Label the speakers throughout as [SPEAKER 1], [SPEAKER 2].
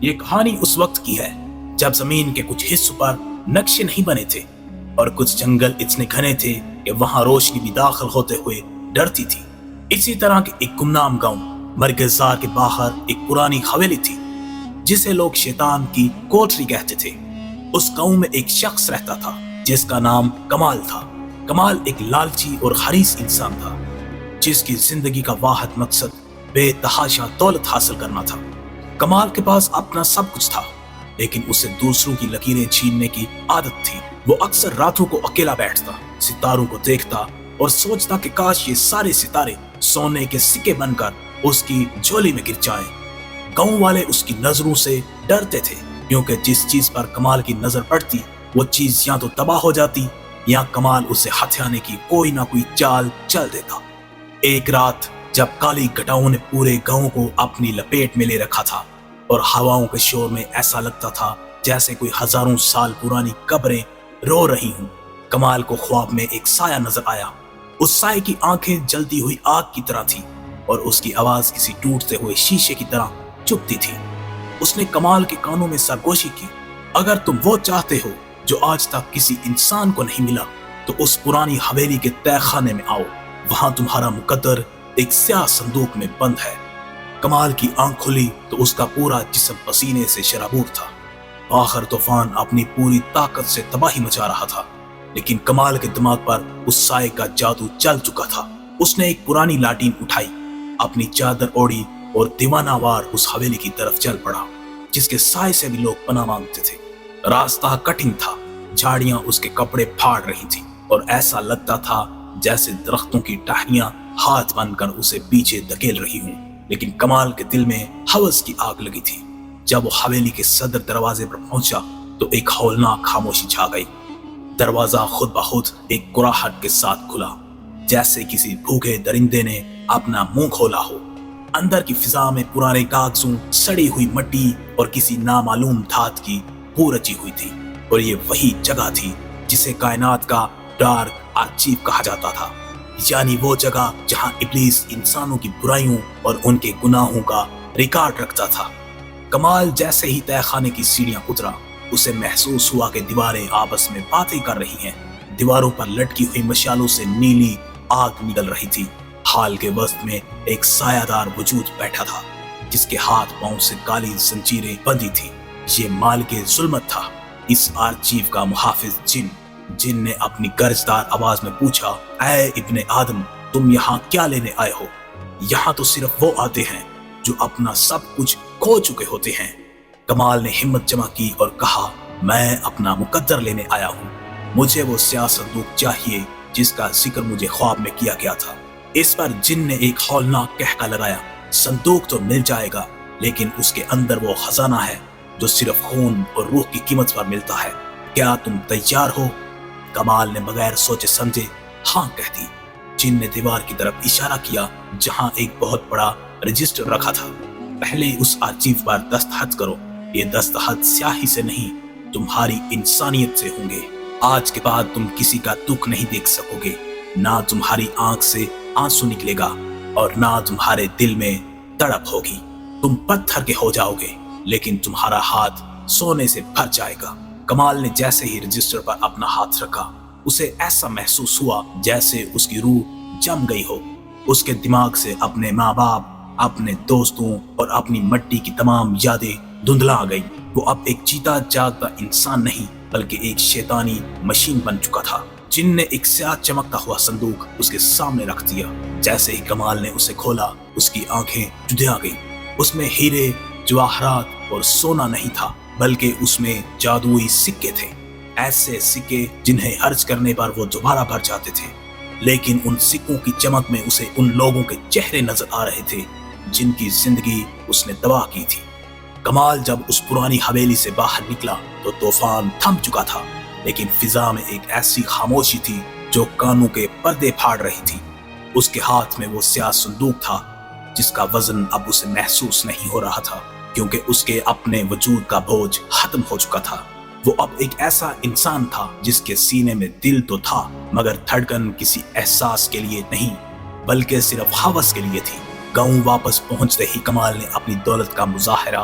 [SPEAKER 1] یہ کہانی اس وقت کی ہے جب زمین کے کچھ حصوں پر نقشے نہیں بنے تھے اور کچھ جنگل اتنے گھنے تھے کہ وہاں روشنی بھی داخل ہوتے ہوئے ڈرتی تھی۔ اسی طرح کے ایک گمنام گاؤں مرگزار کے باہر ایک پرانی حویلی تھی جسے لوگ شیطان کی کوٹری کہتے تھے۔ اس گاؤں میں ایک شخص رہتا تھا جس کا نام کمال تھا۔ کمال ایک لالچی اور حریص انسان تھا جس کی زندگی کا واحد مقصد بے تحاشا دولت حاصل کرنا تھا۔ کمال کے پاس اپنا سب کچھ تھا لیکن اسے دوسروں کی لکیریں چھیننے کی عادت تھی۔ وہ اکثر راتوں کو اکیلا بیٹھتا، ستاروں کو دیکھتا اور سوچتا کہ کاش یہ سارے ستارے سونے کے سکے بن کر اس کی جھولی میں گر جائیں۔ گاؤں والے اس کی نظروں سے ڈرتے تھے کیونکہ جس چیز پر کمال کی نظر پڑتی وہ چیز یا تو تباہ ہو جاتی یا کمال اسے ہتھیانے کی کوئی نہ کوئی چال چل دیتا۔ ایک رات جب کالی گھٹاؤں نے پورے گاؤں کو اپنی لپیٹ میں لے رکھا تھا اور ہواؤں کے شور میں ایسا لگتا تھا جیسے کوئی ہزاروں سال پرانی قبریں رو رہی ہوں، کمال کو خواب میں ایک سایہ نظر آیا۔ اس سائے کی آنکھیں جلتی ہوئی آگ کی طرح تھی اور اس کی آواز کسی ٹوٹتے ہوئے شیشے کی طرح چبھتی تھی۔ اس نے کمال کے کانوں میں سرگوشی کی، اگر تم وہ چاہتے ہو جو آج تک کسی انسان کو نہیں ملا تو اس پرانی حویلی کے تہہ خانے میں آؤ، وہاں تمہارا مقدر ایک سیاہ صندوق میں بند ہے۔ کمال کی آنکھ کھلی تو اس کا پورا جسم پسینے سے شرابور تھا۔ آخر طوفان اپنی پوری طاقت سے تباہی مچا رہا تھا لیکن کمال کے دماغ پر اس سائے کا جادو چل چکا تھا۔ اس نے ایک پرانی لاٹین اٹھائی، اپنی چادر اوڑھی اور دیوانہ وار اس حویلی کی طرف چل پڑا جس کے سائے سے بھی لوگ پناہ مانگتے تھے۔ راستہ کٹھن تھا، جھاڑیاں اس کے کپڑے پھاڑ رہی تھیں اور ایسا لگتا تھا جیسے درختوں کی ٹہنیاں ہاتھ بن کر اسے پیچھے دھکیل رہی ہوں، لیکن کمال کے دل میں ہوس کی آگ لگی تھی۔ جب وہ حویلی کے صدر دروازے پر پہنچا تو ایک ہولناک خاموشی چھا گئی۔ دروازہ خود بخود ایک کراہٹ کے ساتھ کھلا جیسے کسی بھوکے درندے نے اپنا منہ کھولا ہو۔ اندر کی فضا میں پرانے کاغذوں، سڑی ہوئی مٹی اور کسی نامعلوم دھات کی بو رچی ہوئی تھی، اور یہ وہی جگہ تھی جسے کائنات کا ڈارک آرچیو کہا جاتا تھا، یعنی وہ جگہ جہاں ابلیس انسانوں کی برائیوں اور ان کے گناہوں کا ریکارڈ رکھتا تھا۔ کمال جیسے ہی تہہ خانے کی سیڑھیاں اترا، اسے محسوس ہوا کہ دیواریں آپس میں باتیں کر رہی ہیں۔ دیواروں پر لٹکی ہوئی مشالوں سے نیلی آگ نکل رہی تھی۔ ہال کے وسط میں ایک سایہ دار وجود بیٹھا تھا جس کے ہاتھ پاؤں سے کالی زنجیریں بندھی تھی۔ یہ مالک ظلمت تھا، اس آرچیو کا محافظ جن نے اپنی گرجدار آواز میں پوچھا، اے ابن آدم، تم یہاں کیا لینے آئے ہو؟ یہاں تو صرف وہ آتے ہیں جو اپنا سب کچھ کھو چکے ہوتے ہیں۔ کمال نے ہمت جمع کی اور کہا، میں اپنا مقدر لینے آیا ہوں، مجھے وہ سیاہ صندوق چاہیے جس کا ذکر مجھے خواب میں کیا گیا تھا۔ اس پر جن نے ایک ہولناک کہکا لگایا، صندوق تو مل جائے گا لیکن اس کے اندر وہ خزانہ ہے جو صرف خون اور روح کی قیمت پر ملتا ہے، کیا تم تیار ہو؟ کمال نے بغیر سوچے سمجھے ہاں کہہ دی۔ جن نے دیوار کی طرف اشارہ کیا جہاں ایک بہت بڑا رجسٹر رکھا تھا۔ پہلے اس آرچیو پر دستخط کرو، یہ دستخط سیاہی سے نہیں تمہاری انسانیت سے ہوں گے۔ آج کے بعد تم کسی کا دکھ نہیں دیکھ سکو گے، نہ تمہاری آنکھ سے آنسو نکلے گا اور نہ تمہارے دل میں تڑپ ہوگی۔ تم پتھر کے ہو جاؤ گے لیکن تمہارا ہاتھ سونے سے بھر جائے گا۔ کمال نے جیسے ہی رجسٹر پر اپنا ہاتھ رکھا، اسے ایسا محسوس ہوا جیسے اس کی روح جم گئی ہو۔ اس کے دماغ سے اپنے ماں باپ، اپنے دوستوں اور اپنی مٹی کی تمام یادیں دھندلا گئی۔ وہ اب ایک جیتا جاگتا انسان نہیں بلکہ ایک شیطانی مشین بن چکا تھا۔ جن نے ایک سیاہ چمکتا ہوا صندوق اس کے سامنے رکھ دیا۔ جیسے ہی کمال نے اسے کھولا، اس کی آنکھیں جدیا گئیں۔ اس میں ہیرے، جواہرات اور سونا نہیں تھا بلکہ اس میں جادوئی سکے تھے، ایسے سکے جنہیں خرچ کرنے پر وہ دوبارہ بھر جاتے تھے۔ لیکن ان سکوں کی چمک میں اسے ان لوگوں کے چہرے نظر آ رہے تھے جن کی زندگی اس نے تباہ کی تھی۔ کمال جب اس پرانی حویلی سے باہر نکلا تو طوفان تھم چکا تھا، لیکن فضا میں ایک ایسی خاموشی تھی جو کانوں کے پردے پھاڑ رہی تھی۔ اس کے ہاتھ میں وہ سیاہ صندوق تھا جس کا وزن اب اسے محسوس نہیں ہو رہا تھا کیونکہ اس کے اپنے وجود کا بوجھ ختم ہو چکا تھا۔ وہ اب ایک ایسا انسان تھا جس کے سینے میں دل تو تھا مگر دھڑکن کسی احساس کے لیے نہیں بلکہ صرف ہوس کے لیے تھی۔ گاؤں واپس پہنچتے ہی کمال نے اپنی دولت کا مظاہرہ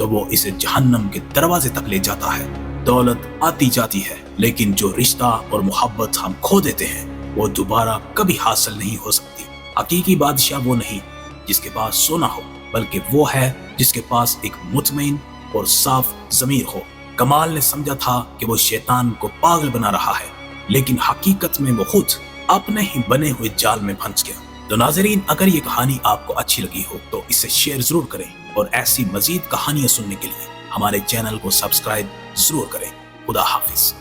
[SPEAKER 1] تو وہ اسے جہنم کے دروازے تک لے جاتا ہے۔ دولت آتی جاتی ہے، لیکن جو رشتہ اور محبت ہم کھو دیتے ہیں وہ دوبارہ کبھی حاصل نہیں ہو سکتی۔ حقیقی بادشاہ وہ نہیں جس کے پاس سونا ہو، بلکہ وہ ہے جس کے پاس ایک مطمئن اور صاف ضمیر ہو۔ کمال نے سمجھا تھا کہ وہ شیطان کو پاگل بنا رہا ہے، لیکن حقیقت میں وہ خود اپنے ہی بنے ہوئے جال میں پھنس گیا۔ تو ناظرین، اگر یہ کہانی آپ کو اچھی لگی ہو تو اسے شیئر ضرور کریں، اور ایسی مزید کہانیاں سننے کے لیے ہمارے چینل کو سبسکرائب ضرور کریں۔ خدا حافظ۔